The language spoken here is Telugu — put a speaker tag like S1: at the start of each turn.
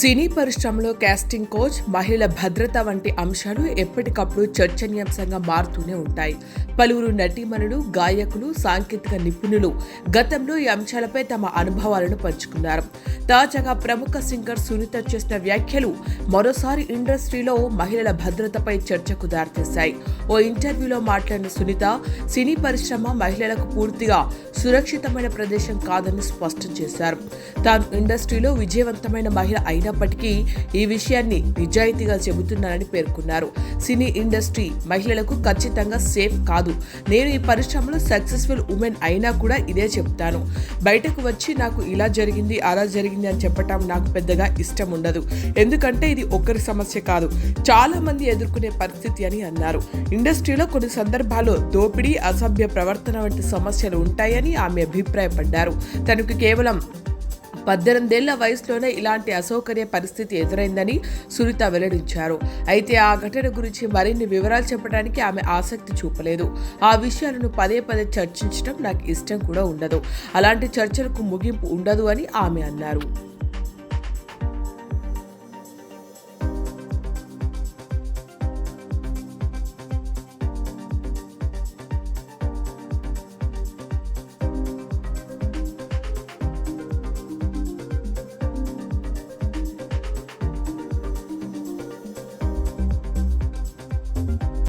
S1: సినీ పరిశ్రమలో కాస్టింగ్ కోచ్, మహిళల భద్రత వంటి అంశాలు ఎప్పటికప్పుడు చర్చనీయాంశంగా మారుతూనే ఉంటాయి. పలువురు నటీమణులు, గాయకులు, సాంకేతిక నిపుణులు గతంలో ఈ అంశాలపై తమ అనుభవాలను పంచుకున్నారు. తాజాగా ప్రముఖ సింగర్ సునీత చేసిన వ్యాఖ్యలు మరోసారి ఇండస్ట్రీలో మహిళల భద్రతపై చర్చకు దారితీశాయి. ఓ ఇంటర్వ్యూలో మాట్లాడిన సునీత, సినీ పరిశ్రమ మహిళలకు పూర్తిగా సురక్షితమైన ప్రదేశం కాదని స్పష్టం చేశారు. తాను ఇండస్ట్రీలో విజయవంతమైన మహిళ అయినప్పటికీ ఈ విషయాన్ని నిజాయితీగా చెబుతున్నానని పేర్కొన్నారు. సినీ ఇండస్ట్రీ మహిళలకు ఖచ్చితంగా సేఫ్ కాదు. నేను ఈ పరిశ్రమలో సక్సెస్ఫుల్ ఉమెన్ అయినా కూడా ఇదే చెప్తాను. బయటకు వచ్చి నాకు ఇలా జరిగింది, అలా జరిగింది అని చెప్పటం నాకు పెద్దగా ఇష్టం ఉండదు. ఎందుకంటే ఇది ఒక్కరి సమస్య కాదు, చాలా మంది ఎదుర్కొనే పరిస్థితి అని అన్నారు. ఇండస్ట్రీలో కొన్ని సందర్భాల్లో దోపిడీ, అసభ్య ప్రవర్తన వంటి సమస్యలు ఉంటాయని ఆమె అభిప్రాయపడ్డారు. తనకు కేవలం 18 ఏళ్ల వయసులోనే ఇలాంటి అసౌకర్య పరిస్థితి ఎదురైందని సునీత వెల్లడించారు. అయితే ఆ ఘటన గురించి మరిన్ని వివరాలు చెప్పడానికి ఆమె ఆసక్తి చూపలేదు. ఆ విషయాలను పదే పదే చర్చించడం నాకు ఇష్టం కూడా ఉండదు. అలాంటి చర్చలకు ముగింపు ఉండదు అని ఆమె అన్నారు.